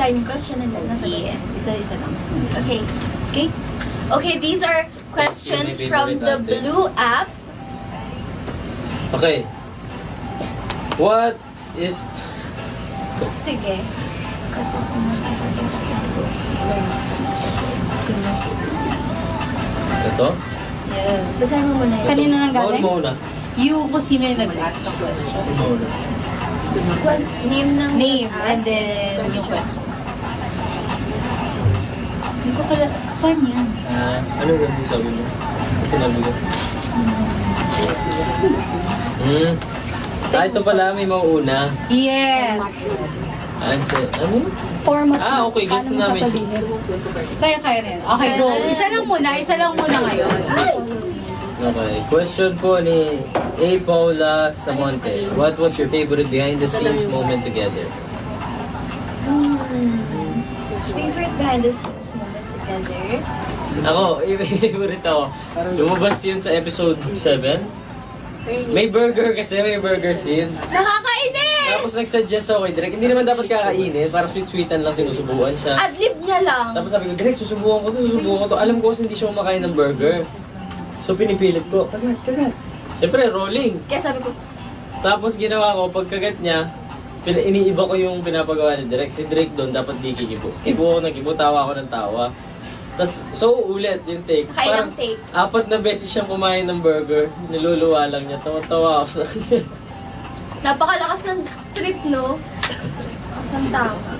basahin yung question and then nasagot. Yes, isa-isa lang. Okay. Okay? Okay, these are questions May from the favorite natin. Blue app. Okay. What is... Sige. Ito? Yes. Basahin mo muna yun. Kanina nang Bawal galing? mo una. You kung sino yung nag-ask ng question. Mauna. Name ng Name, and ask then yung question. question. Hindi ko pala, fun yan. Ano yung sabi mo? Sinabi ko. Ito pala, may mauuna. Yes! Answer. Ano? Format. Okay, guess Paano mo namin. sasabihin? Kaya na yan. Okay, go. Isa lang muna ngayon. Okay. Question po ni A. Paula Samonte. What was your favorite behind the scenes moment together? Favorite behind the scenes moment together? Ako, favorite ako. Lumabas yun sa episode 7. May burger kasi, may burger scene. Nakakainis! Tapos nagsuggest ako kay Direk, hindi naman dapat kakainin, parang sweet-sweetan lang sinusubuan siya. Adlib niya lang. Tapos sabi ko, Direk, susubukan ko to. Alam ko kasi hindi siya kumakain ng burger. So pinipilit ko, kagat. Siyempre, rolling. Kaya sabi ko, Tapos ginawa ko, pagkagat niya, iniiba ko yung pinapagawa ni Direk. Si Direk doon, dapat di kikibo. Kibo ako ng kibo, tawa ako ng tawa. Tapos, so ulit yung take. Kailang take. 4 na beses siyang kumain ng burger. Niluluwa lang niya. Tawa-tawa ako sa kanya. napakalakas ng trip, no? Asang tama.